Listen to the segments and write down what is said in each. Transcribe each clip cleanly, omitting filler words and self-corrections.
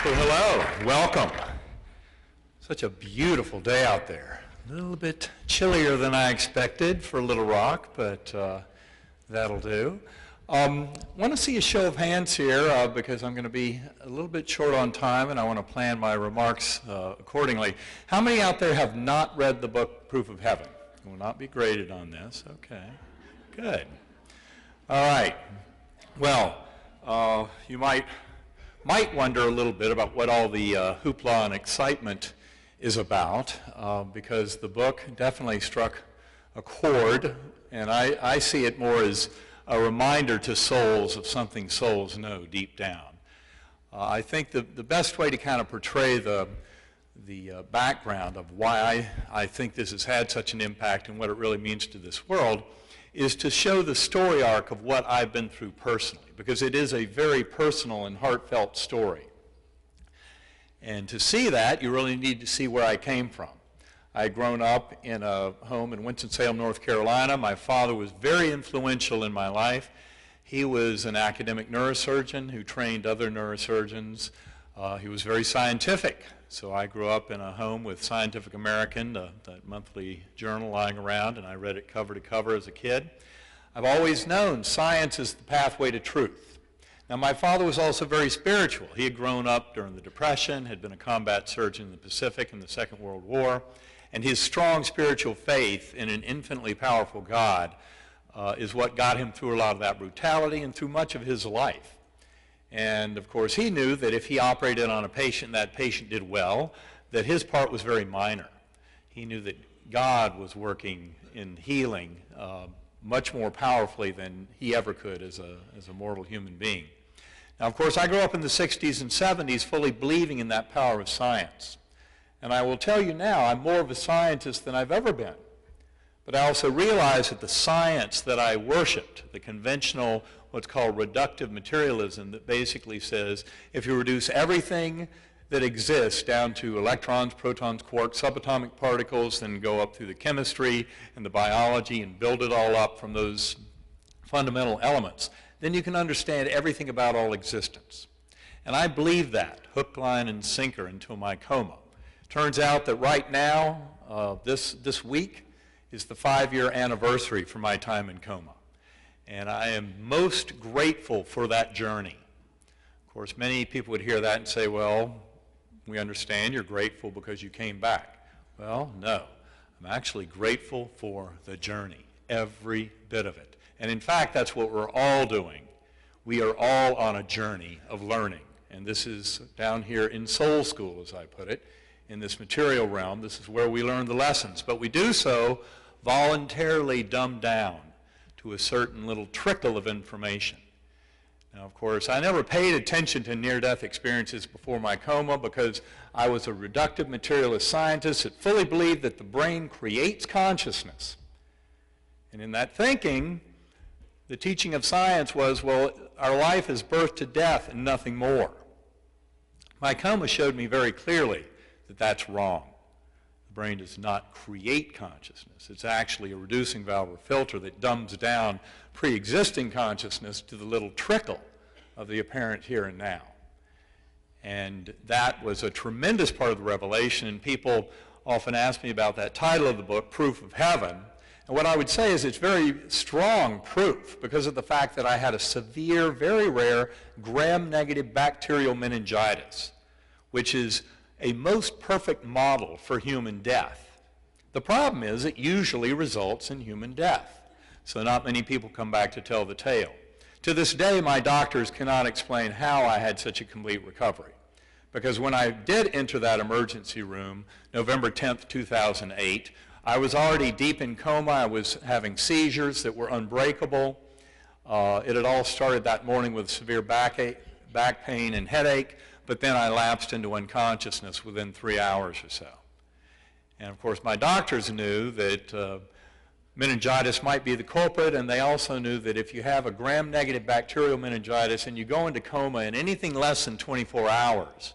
Well, hello, welcome. Such a beautiful day out there. A little bit chillier than I expected for Little Rock, but that'll do. Want to see a show of hands here because I'm going to be a little bit short on time and I want to plan my remarks accordingly. How many out there have not read the book Proof of Heaven? You will not be graded on this. Okay, good. All right. Well, you might wonder a little bit about what all the hoopla and excitement is about because the book definitely struck a chord, and I see it more as a reminder to souls of something souls know deep down. I think the best way to kind of portray the background of why I think this has had such an impact and what it really means to this world is to show the story arc of what I've been through personally, because it is a very personal and heartfelt story. And to see that, you really need to see where I came from. I had grown up in a home in Winston-Salem, North Carolina. My father was very influential in my life. He was an academic neurosurgeon who trained other neurosurgeons. He was very scientific. So I grew up in a home with Scientific American, that monthly journal lying around, and I read it cover to cover as a kid. I've always known science is the pathway to truth. Now, my father was also very spiritual. He had grown up during the Depression, had been a combat surgeon in the Pacific in the Second World War, and his strong spiritual faith in an infinitely powerful God is what got him through a lot of that brutality and through much of his life. And of course, he knew that if he operated on a patient and that patient did well, that his part was very minor. He knew that God was working in healing much more powerfully than he ever could as a mortal human being. Now, of course, I grew up in the 60s and 70s fully believing in that power of science. And I will tell you now, I'm more of a scientist than I've ever been. But I also realize that the science that I worshiped, the conventional, what's called reductive materialism, that basically says if you reduce everything that exists down to electrons, protons, quarks, subatomic particles, then go up through the chemistry and the biology and build it all up from those fundamental elements, then you can understand everything about all existence. And I believe that, hook, line, and sinker until my coma. Turns out that right now, this week, is the 5-year anniversary for my time in coma. And I am most grateful for that journey. Of course, many people would hear that and say, well, we understand you're grateful because you came back. Well, no. I'm actually grateful for the journey, every bit of it. And in fact, that's what we're all doing. We are all on a journey of learning. And this is down here in soul school, as I put it, in this material realm. This is where we learn the lessons. But we do so voluntarily dumbed down to a certain little trickle of information. Now, of course, I never paid attention to near-death experiences before my coma because I was a reductive materialist scientist that fully believed that the brain creates consciousness. And in that thinking, the teaching of science was, well, our life is birth to death and nothing more. My coma showed me very clearly that that's wrong. The brain does not create consciousness. It's actually a reducing valve or filter that dumbs down pre-existing consciousness to the little trickle of the apparent here and now. And that was a tremendous part of the revelation, and people often ask me about that title of the book, Proof of Heaven. And what I would say is it's very strong proof because of the fact that I had a severe, very rare, gram-negative bacterial meningitis, which is a most perfect model for human death. The problem is it usually results in human death. So not many people come back to tell the tale. To this day, my doctors cannot explain how I had such a complete recovery. Because when I did enter that emergency room, November 10th, 2008, I was already deep in coma. I was having seizures that were unbreakable. It had all started that morning with severe back pain and headache, but then I lapsed into unconsciousness within 3 hours or so. And of course, my doctors knew that meningitis might be the culprit, and they also knew that if you have a gram-negative bacterial meningitis and you go into coma in anything less than 24 hours,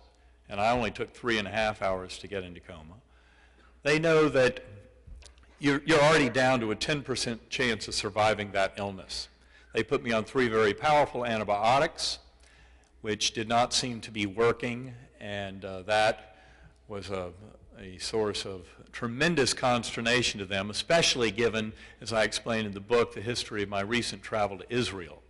and I only took 3.5 hours to get into coma, they know that you're already down to a 10% chance of surviving that illness. They put me on 3 very powerful antibiotics, which did not seem to be working, and that was a source of tremendous consternation to them, especially given, as I explained in the book, the history of my recent travel to Israel,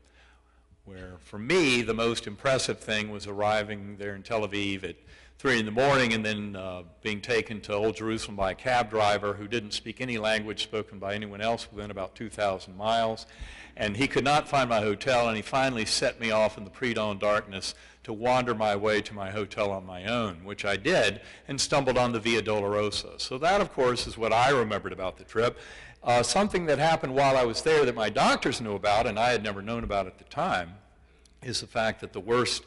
where for me the most impressive thing was arriving there in Tel Aviv at 3 in the morning and then being taken to Old Jerusalem by a cab driver who didn't speak any language spoken by anyone else within about 2,000 miles. And he could not find my hotel, and he finally set me off in the pre-dawn darkness to wander my way to my hotel on my own, which I did, and stumbled on the Via Dolorosa. So that, of course, is what I remembered about the trip. Something that happened while I was there that my doctors knew about, and I had never known about at the time, is the fact that the worst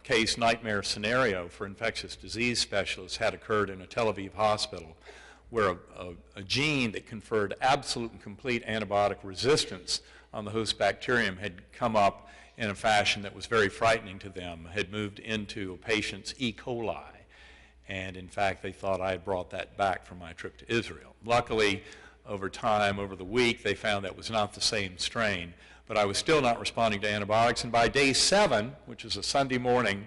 case nightmare scenario for infectious disease specialists had occurred in a Tel Aviv hospital, where a gene that conferred absolute and complete antibiotic resistance on the host bacterium had come up in a fashion that was very frightening to them, had moved into a patient's E. coli. And in fact, they thought I had brought that back from my trip to Israel. Luckily, over time, over the week, they found that was not the same strain, but I was still not responding to antibiotics. And by day 7, which is a Sunday morning,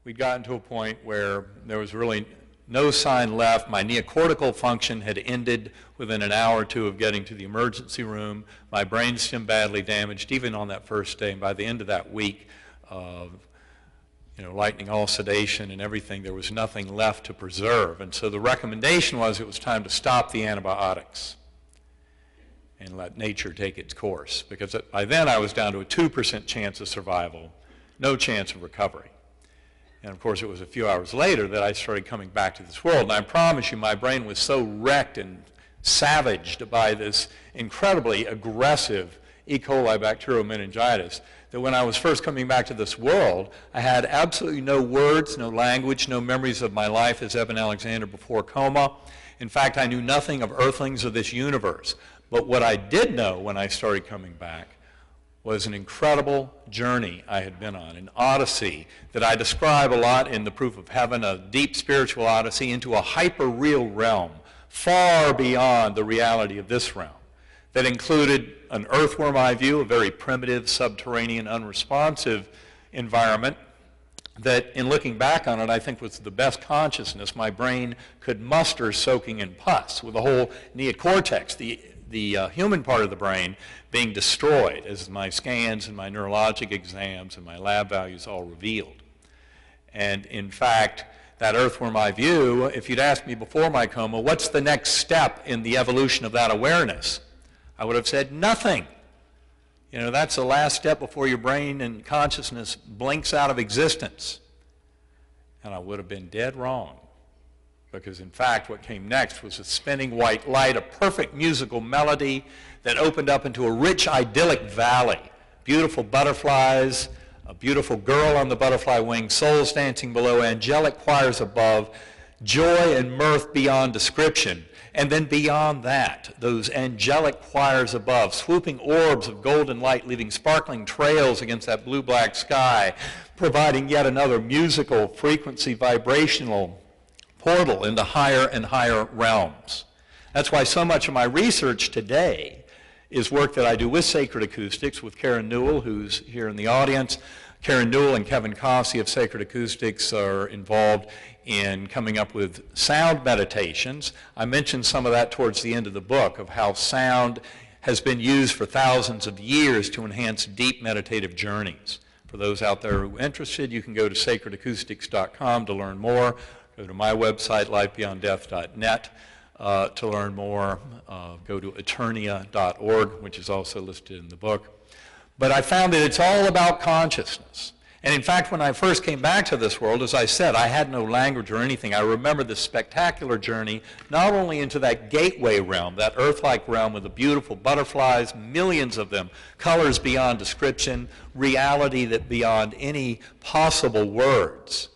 we'd gotten to a point where there was really no sign left. My neocortical function had ended within an hour or two of getting to the emergency room. My brainstem badly damaged, even on that first day. And by the end of that week, lightening all sedation and everything, there was nothing left to preserve. And so the recommendation was it was time to stop the antibiotics and let nature take its course. Because by then I was down to a 2% chance of survival, no chance of recovery. And of course, it was a few hours later that I started coming back to this world. And I promise you, my brain was so wrecked and savaged by this incredibly aggressive E. coli bacterial meningitis that when I was first coming back to this world, I had absolutely no words, no language, no memories of my life as Eben Alexander before coma. In fact, I knew nothing of earthlings of this universe. But what I did know when I started coming back was an incredible journey I had been on, an odyssey that I describe a lot in The Proof of Heaven, a deep spiritual odyssey into a hyper-real realm, far beyond the reality of this realm, that included an earthworm eye view, a very primitive, subterranean, unresponsive environment that, in looking back on it, I think was the best consciousness my brain could muster soaking in pus, with the whole neocortex, the human part of the brain, being destroyed, as my scans and my neurologic exams and my lab values all revealed. And in fact, that earthworm eye view, if you'd asked me before my coma, what's the next step in the evolution of that awareness, I would have said nothing. That's the last step before your brain and consciousness blinks out of existence. And I would have been dead wrong. Because in fact, what came next was a spinning white light, a perfect musical melody that opened up into a rich, idyllic valley. Beautiful butterflies, a beautiful girl on the butterfly wing, souls dancing below, angelic choirs above, joy and mirth beyond description. And then beyond that, those angelic choirs above, swooping orbs of golden light, leaving sparkling trails against that blue-black sky, providing yet another musical, frequency, vibrational portal into higher and higher realms. That's why so much of my research today is work that I do with Sacred Acoustics, with Karen Newell, who's here in the audience. Karen Newell and Kevin Cossey of Sacred Acoustics are involved in coming up with sound meditations. I mentioned some of that towards the end of the book, of how sound has been used for thousands of years to enhance deep meditative journeys. For those out there who are interested, you can go to sacredacoustics.com to learn more. Go to my website, lifebeyonddeath.net, to learn more. Go to eternia.org, which is also listed in the book. But I found that it's all about consciousness. And in fact, when I first came back to this world, as I said, I had no language or anything. I remember this spectacular journey, not only into that gateway realm, that earth-like realm with the beautiful butterflies, millions of them, colors beyond description, reality that beyond any possible words.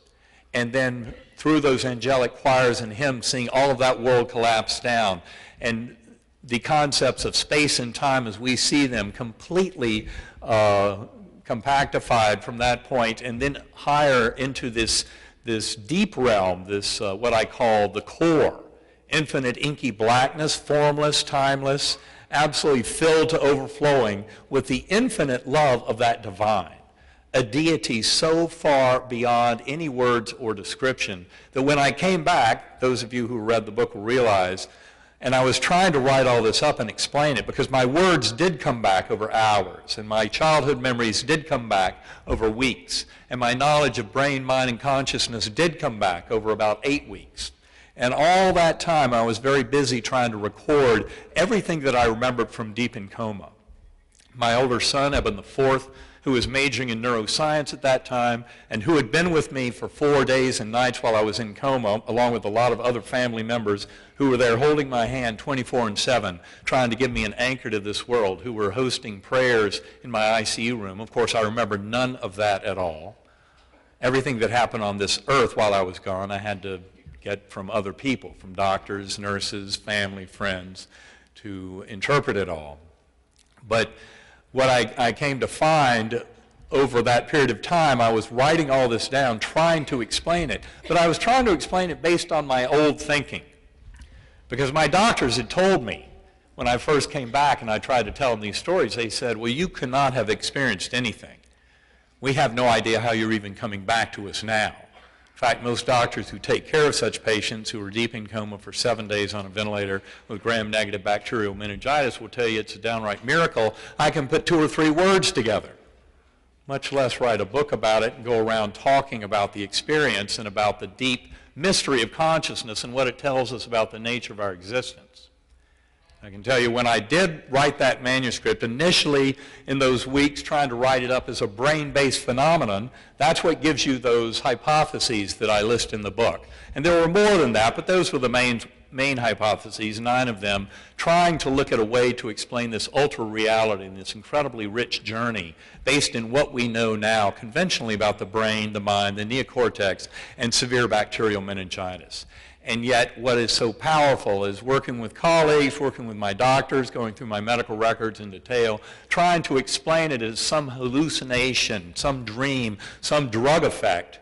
And then through those angelic choirs and hymns, seeing all of that world collapse down, and the concepts of space and time as we see them completely compactified from that point, and then higher into this deep realm, this what I call the core, infinite inky blackness, formless, timeless, absolutely filled to overflowing with the infinite love of that divine. a deity so far beyond any words or description that when I came back, those of you who read the book will realize, and I was trying to write all this up and explain it because my words did come back over hours, and my childhood memories did come back over weeks, and my knowledge of brain, mind, and consciousness did come back over about 8 weeks. And all that time I was very busy trying to record everything that I remembered from deep in coma. My older son, Eben IV, who was majoring in neuroscience at that time, and who had been with me for 4 days and nights while I was in coma, along with a lot of other family members who were there holding my hand 24/7, trying to give me an anchor to this world, who were hosting prayers in my ICU room. Of course, I remember none of that at all. Everything that happened on this earth while I was gone, I had to get from other people, from doctors, nurses, family, friends, to interpret it all. But what I came to find over that period of time, I was writing all this down, trying to explain it. But I was trying to explain it based on my old thinking. Because my doctors had told me, when I first came back and I tried to tell them these stories, they said, well, you could not have experienced anything. We have no idea how you're even coming back to us now. In fact, most doctors who take care of such patients who are deep in coma for 7 days on a ventilator with gram-negative bacterial meningitis will tell you it's a downright miracle. I can put 2 or 3 words together, much less write a book about it and go around talking about the experience and about the deep mystery of consciousness and what it tells us about the nature of our existence. I can tell you when I did write that manuscript, initially in those weeks trying to write it up as a brain-based phenomenon, that's what gives you those hypotheses that I list in the book. And there were more than that, but those were the main hypotheses, 9 of them, trying to look at a way to explain this ultra-reality and this incredibly rich journey based in what we know now conventionally about the brain, the mind, the neocortex, and severe bacterial meningitis. And yet what is so powerful is working with colleagues, working with my doctors, going through my medical records in detail, trying to explain it as some hallucination, some dream, some drug effect.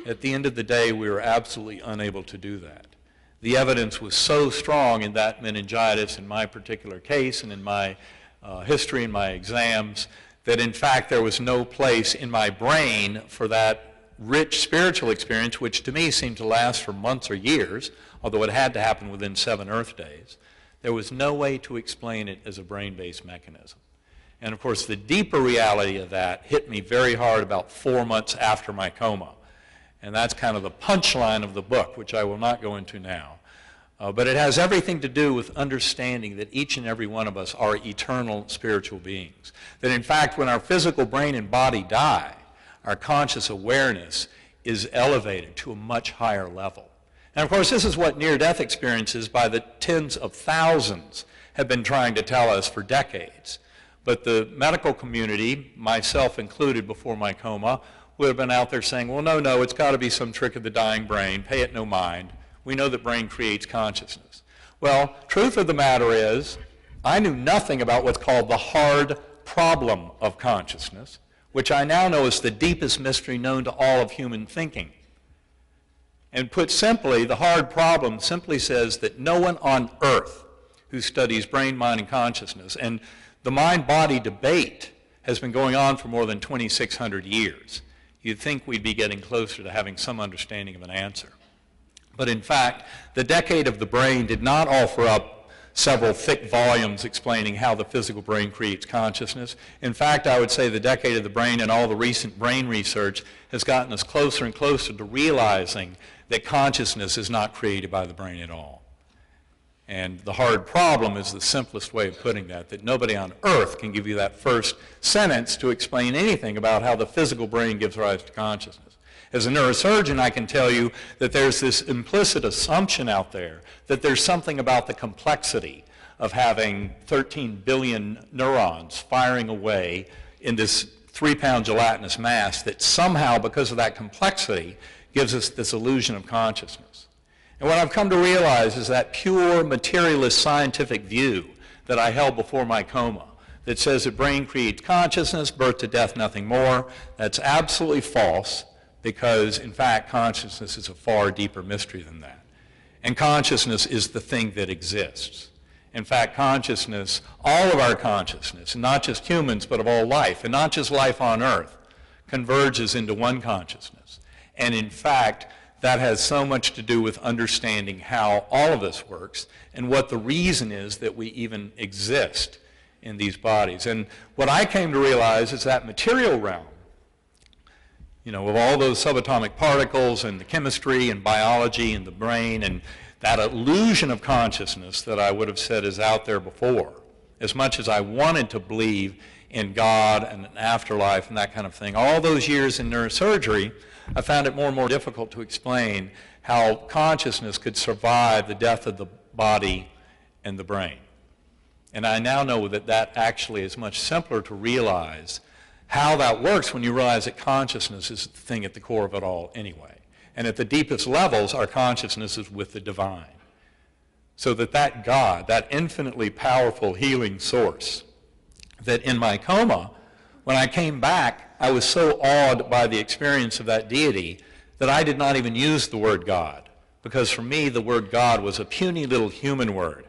At the end of the day, we were absolutely unable to do that. The evidence was so strong in that meningitis, in my particular case, and in my history and my exams, that in fact there was no place in my brain for that rich spiritual experience, which to me seemed to last for months or years, although it had to happen within 7 Earth days. There was no way to explain it as a brain-based mechanism. And of course, the deeper reality of that hit me very hard about 4 months after my coma. And that's kind of the punchline of the book, which I will not go into now. But it has everything to do with understanding that each and every one of us are eternal spiritual beings. That in fact, when our physical brain and body die, our conscious awareness is elevated to a much higher level. And of course, this is what near-death experiences by the tens of thousands have been trying to tell us for decades. But the medical community, myself included before my coma, would have been out there saying, well, no, it's got to be some trick of the dying brain, pay it no mind. We know that brain creates consciousness. Well, truth of the matter is, I knew nothing about what's called the hard problem of consciousness, which I now know is the deepest mystery known to all of human thinking. And put simply, the hard problem simply says that no one on earth who studies brain, mind, and consciousness, and the mind-body debate has been going on for more than 2,600 years. You'd think we'd be getting closer to having some understanding of an answer. But in fact, the decade of the brain did not offer up several thick volumes explaining how the physical brain creates consciousness. In fact, I would say the decade of the brain and all the recent brain research has gotten us closer and closer to realizing that consciousness is not created by the brain at all. And the hard problem is the simplest way of putting that nobody on earth can give you that first sentence to explain anything about how the physical brain gives rise to consciousness. As a neurosurgeon, I can tell you that there's this implicit assumption out there that there's something about the complexity of having 13 billion neurons firing away in this 3-pound gelatinous mass that somehow, because of that complexity, gives us this illusion of consciousness. And what I've come to realize is that pure materialist scientific view that I held before my coma, that says the brain creates consciousness, birth to death, nothing more, that's absolutely false. Because, in fact, consciousness is a far deeper mystery than that. And consciousness is the thing that exists. In fact, consciousness, all of our consciousness, not just humans, but of all life, and not just life on Earth, converges into one consciousness. And in fact, that has so much to do with understanding how all of this works and what the reason is that we even exist in these bodies. And what I came to realize is that material realm, you know, with all those subatomic particles and the chemistry and biology and the brain and that illusion of consciousness that I would have said is out there before, as much as I wanted to believe in God and an afterlife and that kind of thing, all those years in neurosurgery, I found it more and more difficult to explain how consciousness could survive the death of the body and the brain. And I now know that that actually is much simpler to realize how that works when you realize that consciousness is the thing at the core of it all anyway. And at the deepest levels, our consciousness is with the divine. So that God, that infinitely powerful healing source, that in my coma, when I came back, I was so awed by the experience of that deity that I did not even use the word God, because for me the word God was a puny little human word,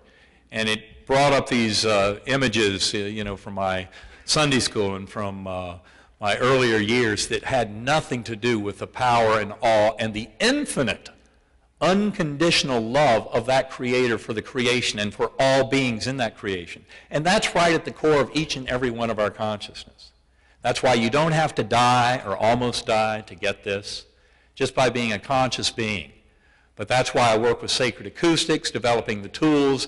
and it brought up these images, you know, from my Sunday school and from my earlier years that had nothing to do with the power and awe and the infinite, unconditional love of that Creator for the creation and for all beings in that creation. And that's right at the core of each and every one of our consciousness. That's why you don't have to die or almost die to get this, just by being a conscious being. But that's why I work with sacred acoustics, developing the tools,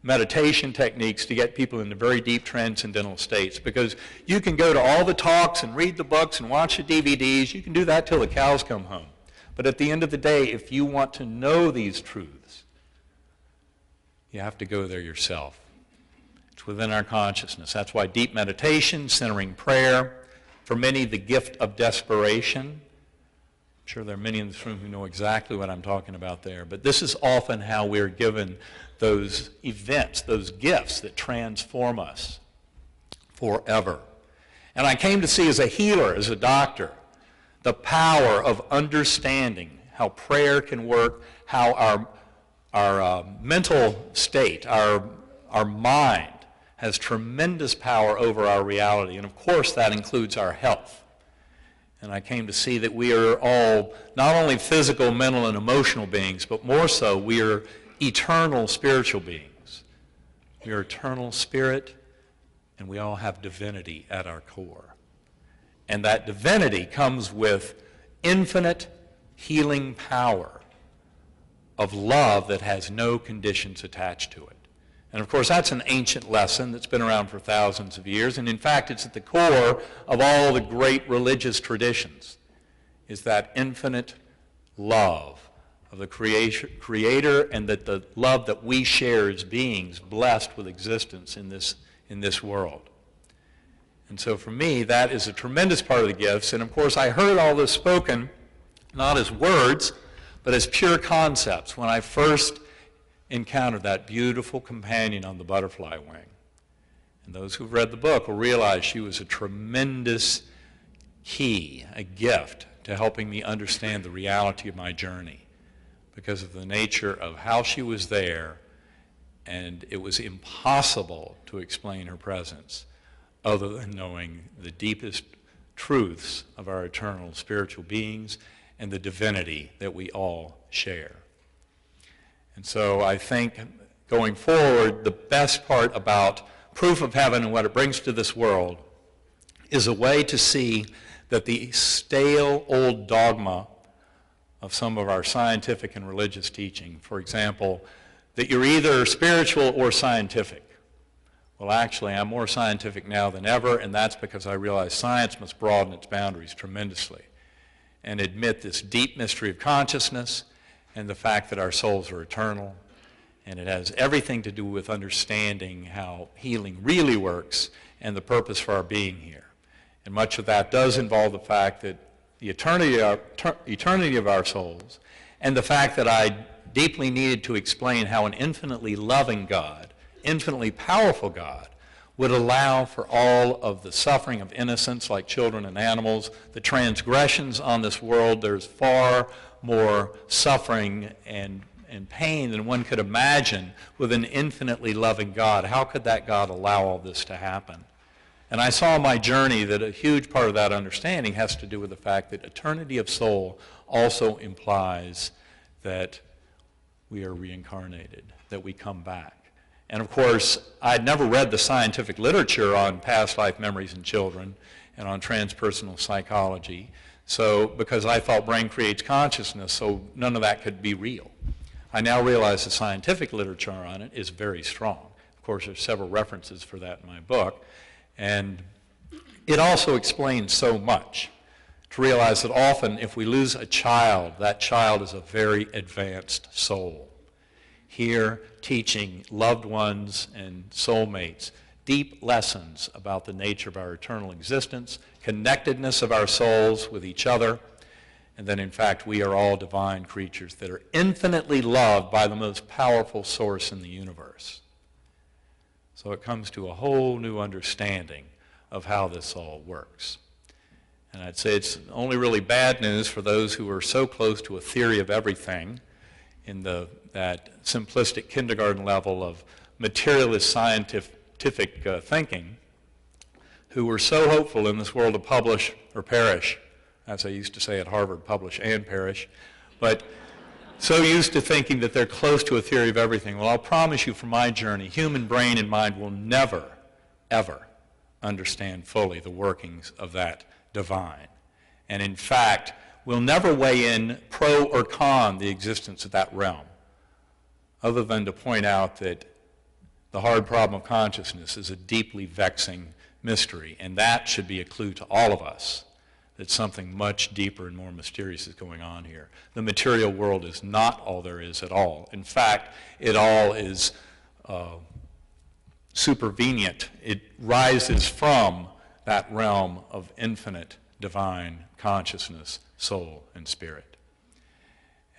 meditation techniques to get people into very deep transcendental states. Because you can go to all the talks and read the books and watch the DVDs. You can do that till the cows come home. But at the end of the day, if you want to know these truths, you have to go there yourself. It's within our consciousness. That's why deep meditation, centering prayer, for many the gift of desperation. I'm sure there are many in this room who know exactly what I'm talking about there. But this is often how we're given those events, those gifts that transform us forever. And I came to see as a healer, as a doctor, the power of understanding how prayer can work, how our mental state, our mind has tremendous power over our reality. And of course that includes our health. And I came to see that we are all not only physical, mental, and emotional beings, but more so we are eternal spiritual beings. We are eternal spirit, and we all have divinity at our core. And that divinity comes with infinite healing power of love that has no conditions attached to it. And of course, that's an ancient lesson that's been around for thousands of years. And in fact, it's at the core of all the great religious traditions, is that infinite love of the Creator, and that the love that we share as beings blessed with existence in this world. And so for me, that is a tremendous part of the gifts. And of course, I heard all this spoken, not as words, but as pure concepts when I first encountered that beautiful companion on the butterfly wing. And those who've read the book will realize she was a tremendous key, a gift to helping me understand the reality of my journey because of the nature of how she was there, and it was impossible to explain her presence other than knowing the deepest truths of our eternal spiritual beings and the divinity that we all share. And so I think going forward, the best part about proof of heaven and what it brings to this world is a way to see that the stale old dogma of some of our scientific and religious teaching, for example, that you're either spiritual or scientific. Well, actually, I'm more scientific now than ever, and that's because I realize science must broaden its boundaries tremendously and admit this deep mystery of consciousness and the fact that our souls are eternal. And it has everything to do with understanding how healing really works and the purpose for our being here. And much of that does involve the fact that the eternity of our souls, and the fact that I deeply needed to explain how an infinitely loving God, infinitely powerful God, would allow for all of the suffering of innocents like children and animals, the transgressions on this world. There's far more suffering and pain than one could imagine with an infinitely loving God. How could that God allow all this to happen? And I saw in my journey that a huge part of that understanding has to do with the fact that eternity of soul also implies that we are reincarnated, that we come back. And of course, I'd never read the scientific literature on past life memories in children and on transpersonal psychology, so because I thought brain creates consciousness, so none of that could be real. I now realize the scientific literature on it is very strong. Of course, there's several references for that in my book. And it also explains so much to realize that often if we lose a child, that child is a very advanced soul. Here, teaching loved ones and soulmates deep lessons about the nature of our eternal existence, connectedness of our souls with each other, and that in fact we are all divine creatures that are infinitely loved by the most powerful source in the universe. So it comes to a whole new understanding of how this all works. And I'd say it's only really bad news for those who are so close to a theory of everything in that simplistic kindergarten level of materialist scientific thinking, who were so hopeful in this world to publish or perish, as I used to say at Harvard, publish and perish, but so used to thinking that they're close to a theory of everything. Well, I'll promise you from my journey, human brain and mind will never, ever understand fully the workings of that divine. And in fact, we'll never weigh in pro or con the existence of that realm, other than to point out that the hard problem of consciousness is a deeply vexing mystery, and that should be a clue to all of us that something much deeper and more mysterious is going on here. The material world is not all there is at all. In fact, it all is supervenient. It rises from that realm of infinite divine consciousness, soul, and spirit.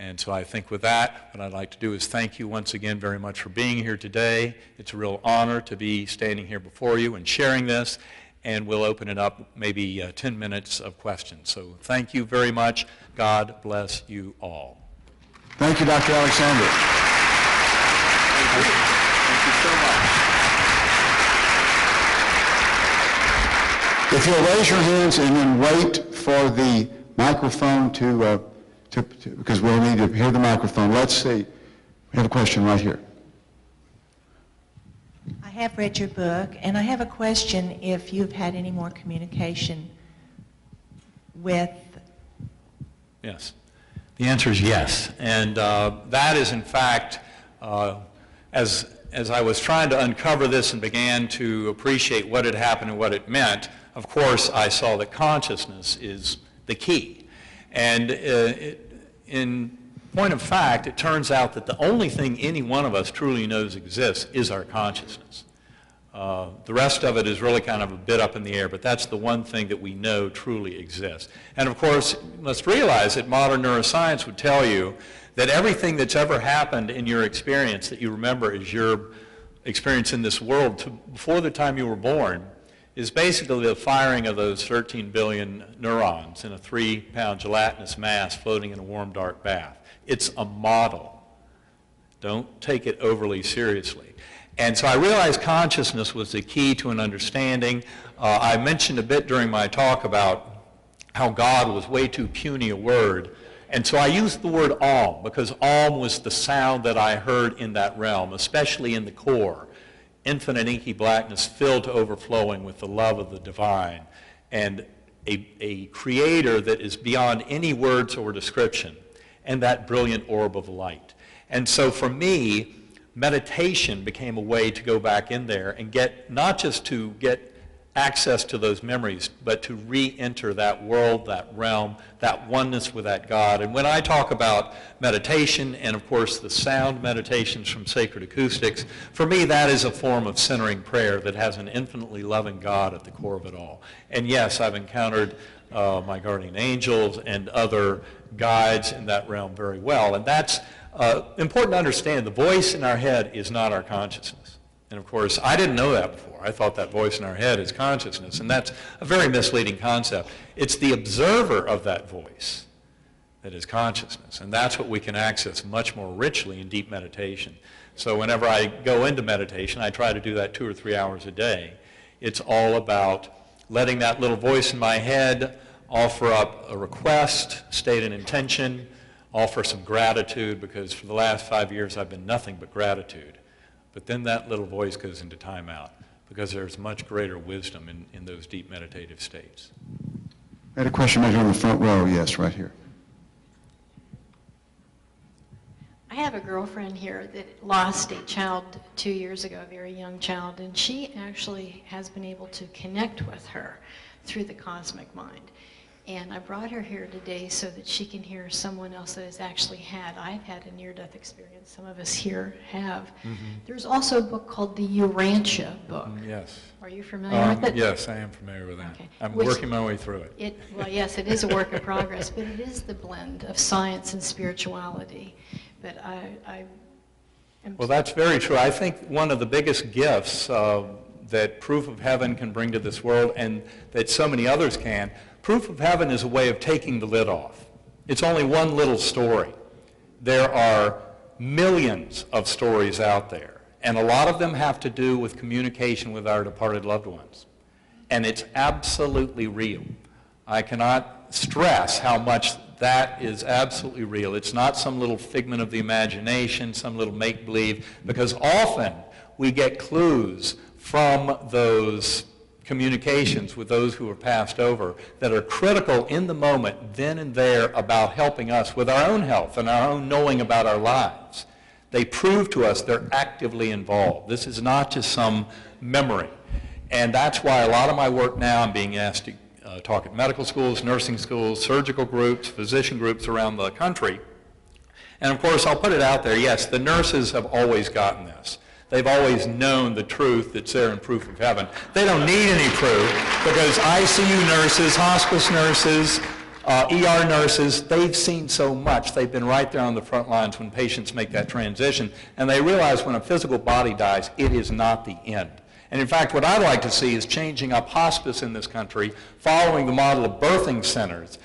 And so I think with that, what I'd like to do is thank you once again very much for being here today. It's a real honor to be standing here before you and sharing this. And we'll open it up, maybe 10 minutes of questions. So thank you very much. God bless you all. Thank you, Dr. Alexander. Thank you. Thank you so much. If you'll raise your hands and then wait for the microphone because we'll need to hear the microphone. Let's see. We have a question right here. I have read your book, and I have a question if you've had any more communication with... Yes. The answer is yes. And that is, in fact, as I was trying to uncover this and began to appreciate what had happened and what it meant, of course, I saw that consciousness is the key. And in point of fact, it turns out that the only thing any one of us truly knows exists is our consciousness. The rest of it is really kind of a bit up in the air, but that's the one thing that we know truly exists. And of course, let's realize that modern neuroscience would tell you that everything that's ever happened in your experience that you remember as your experience in this world before the time you were born is basically the firing of those 13 billion neurons in a 3-pound gelatinous mass floating in a warm, dark bath. It's a model. Don't take it overly seriously. And so I realized consciousness was the key to an understanding. I mentioned a bit during my talk about how God was way too puny a word. And so I used the word Om because Om was the sound that I heard in that realm, especially in the core. Infinite inky blackness filled to overflowing with the love of the divine and a creator that is beyond any words or description, and that brilliant orb of light. And so for me, meditation became a way to go back in there and get, not just to get access to those memories, but to re-enter that world, that realm, that oneness with that God. And when I talk about meditation, and of course the sound meditations from Sacred Acoustics, for me that is a form of centering prayer that has an infinitely loving God at the core of it all. And yes, I've encountered my guardian angels and other guides in that realm very well. And that's important to understand. The voice in our head is not our consciousness. And of course, I didn't know that before. I thought that voice in our head is consciousness, and that's a very misleading concept. It's the observer of that voice that is consciousness, and that's what we can access much more richly in deep meditation. So whenever I go into meditation, I try to do that 2 or 3 hours a day, It's all about letting that little voice in my head offer up a request, state an intention, offer some gratitude, because for the last 5 years I've been nothing but gratitude. But then that little voice goes into timeout, because there's much greater wisdom in those deep meditative states. I had a question right here in the front row. Yes, right here. I have a girlfriend here that lost a child 2 years ago, a very young child, and she actually has been able to connect with her through the cosmic mind. And I brought her here today so that she can hear someone else that has actually had. I've had a near-death experience. Some of us here have. There's also a book called the Urantia book. Yes. Are you familiar with it? Yes, I am familiar with that. Okay. I'm working my way through it. Well, yes, it is a work in progress, but it is the blend of science and spirituality. But I am... Well, that's very true. I think one of the biggest gifts that proof of heaven can bring to this world, and that so many others can, proof of heaven is a way of taking the lid off. It's only one little story. There are millions of stories out there, and a lot of them have to do with communication with our departed loved ones. And it's absolutely real. I cannot stress how much that is absolutely real. It's not some little figment of the imagination, some little make-believe, because often we get clues from those communications with those who are passed over that are critical in the moment, then and there, about helping us with our own health and our own knowing about our lives. They prove to us they're actively involved. This is not just some memory. And that's why a lot of my work now, I'm being asked to talk at medical schools, nursing schools, surgical groups, physician groups around the country. And of course, I'll put it out there, yes, the nurses have always gotten this. They've always known the truth that's there in proof of heaven. They don't need any proof, because ICU nurses, hospice nurses, ER nurses, they've seen so much. They've been right there on the front lines when patients make that transition, and they realize when a physical body dies, it is not the end. And in fact, what I'd like to see is changing up hospice in this country, following the model of birthing centers,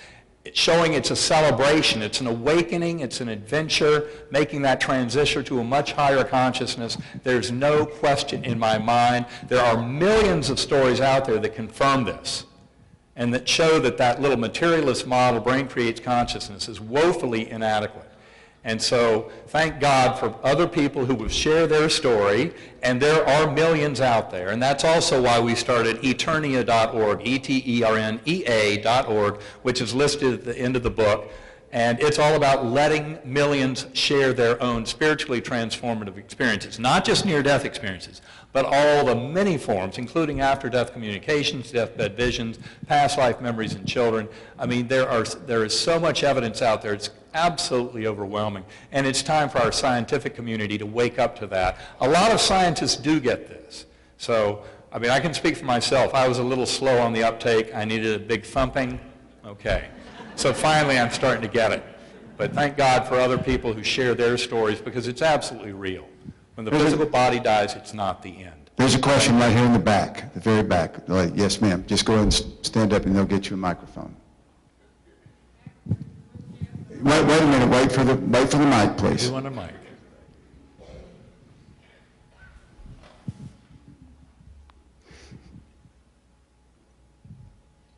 showing it's a celebration, it's an awakening, it's an adventure, making that transition to a much higher consciousness. There's no question in my mind. There are millions of stories out there that confirm this, and that show that that little materialist model, brain creates consciousness, is woefully inadequate. And so thank God for other people who will share their story, and there are millions out there. And that's also why we started eternia.org, ETERNEA.org, which is listed at the end of the book. And it's all about letting millions share their own spiritually transformative experiences, not just near-death experiences, but all the many forms, including after-death communications, deathbed visions, past life memories in children. I mean, there is so much evidence out there. It's absolutely overwhelming. And it's time for our scientific community to wake up to that. A lot of scientists do get this. So, I mean, I can speak for myself. I was a little slow on the uptake. I needed a big thumping. Okay. So finally, I'm starting to get it. But thank God for other people who share their stories, because it's absolutely real. When the physical body dies, it's not the end. There's a question right here in the back, the very back. Yes, ma'am. Just go ahead and stand up, and they'll get you a microphone. Wait a minute. Wait for the mic, please. You want a mic?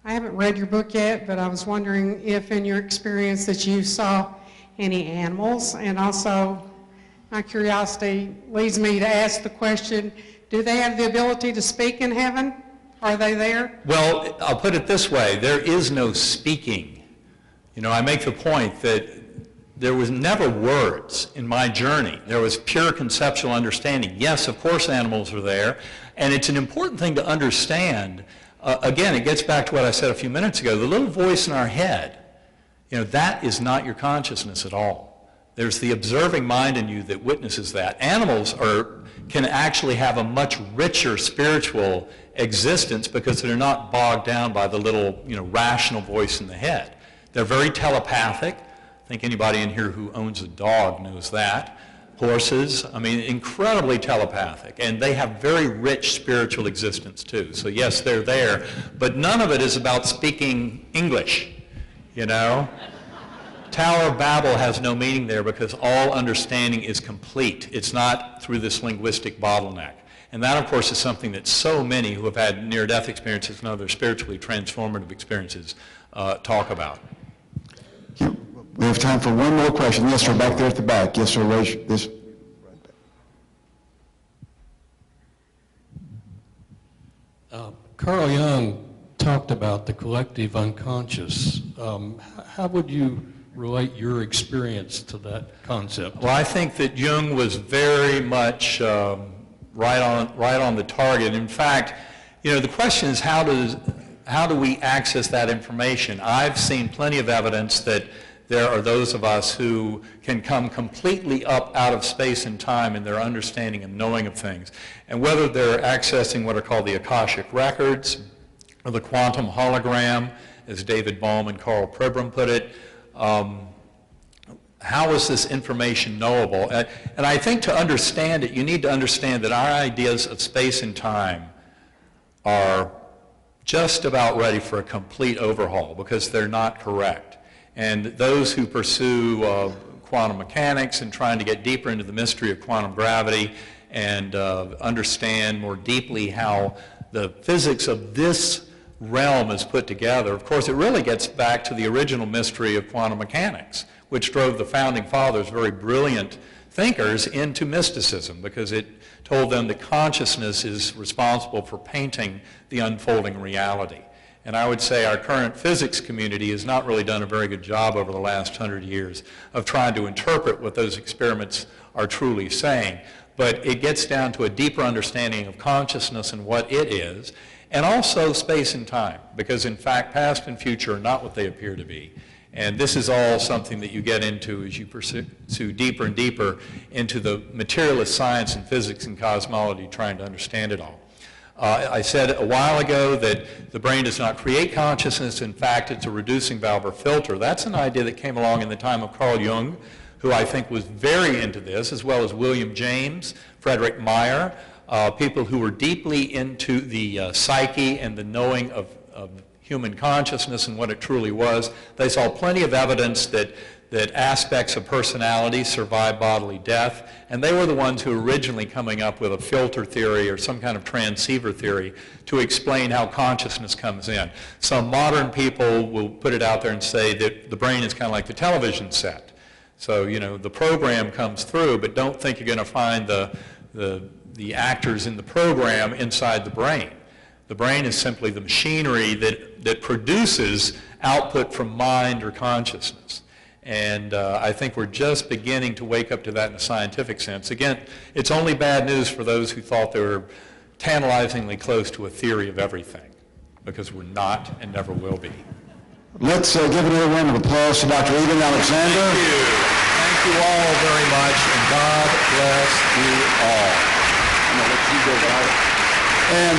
I haven't read your book yet, but I was wondering if in your experience that you saw any animals, and also my curiosity leads me to ask the question, do they have the ability to speak in heaven? Are they there? Well, I'll put it this way. There is no speaking. You know, I make the point that there was never words in my journey. There was pure conceptual understanding. Yes, of course animals are there, and it's an important thing to understand. Again, it gets back to what I said a few minutes ago. The little voice in our head, you know, that is not your consciousness at all. There's the observing mind in you that witnesses that. Animals can actually have a much richer spiritual existence because they're not bogged down by the little, you know, rational voice in the head. They're very telepathic. I think anybody in here who owns a dog knows that. Horses, I mean, incredibly telepathic, and they have very rich spiritual existence too. So yes, they're there, but none of it is about speaking English, you know? Tower of Babel has no meaning there because all understanding is complete. It's not through this linguistic bottleneck. And that, of course, is something that so many who have had near-death experiences and other spiritually transformative experiences talk about. Yeah, we have time for one more question. Yes, sir, back there at the back. Yes, sir, raise this. Carl Jung talked about the collective unconscious. How would you relate your experience to that concept? Well, I think that Jung was very much right on the target. In fact, you know, the question is how do we access that information? I've seen plenty of evidence that there are those of us who can come completely up out of space and time in their understanding and knowing of things. And whether they're accessing what are called the Akashic records or the quantum hologram, as David Bohm and Carl Pribram put it, how is this information knowable? And I think to understand it, you need to understand that our ideas of space and time are just about ready for a complete overhaul because they're not correct. And those who pursue quantum mechanics and trying to get deeper into the mystery of quantum gravity and understand more deeply how the physics of this realm is put together, of course, it really gets back to the original mystery of quantum mechanics, which drove the founding fathers, very brilliant thinkers, into mysticism because it told them that consciousness is responsible for painting the unfolding reality. And I would say our current physics community has not really done a very good job over the last 100 years of trying to interpret what those experiments are truly saying. But it gets down to a deeper understanding of consciousness and what it is, and also space and time, because in fact past and future are not what they appear to be. And this is all something that you get into as you pursue deeper and deeper into the materialist science and physics and cosmology, trying to understand it all. I said a while ago that the brain does not create consciousness. In fact, it's a reducing valve or filter. That's an idea that came along in the time of Carl Jung, who I think was very into this, as well as William James, Frederick Meyer, people who were deeply into the psyche and the knowing of human consciousness and what it truly was. They saw plenty of evidence that aspects of personality survive bodily death, and they were the ones who originally coming up with a filter theory or some kind of transceiver theory to explain how consciousness comes in. Some modern people will put it out there and say that the brain is kind of like the television set. So, you know, the program comes through, but don't think you're going to find the actors in the program inside the brain. The brain is simply the machinery that produces output from mind or consciousness. And I think we're just beginning to wake up to that in a scientific sense. Again, it's only bad news for those who thought they were tantalizingly close to a theory of everything, because we're not and never will be. Let's give another round of applause to Dr. Eben Alexander. Thank you. Thank you all very much, and God bless you all. I'm going to let you go about it. And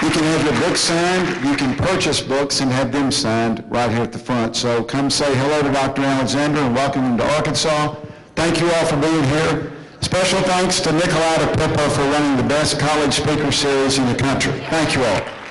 you can have your books signed. You can purchase books and have them signed right here at the front. So come say hello to Dr. Alexander and welcome him to Arkansas. Thank you all for being here. Special thanks to Nikolai DePippo for running the best college speaker series in the country. Thank you all.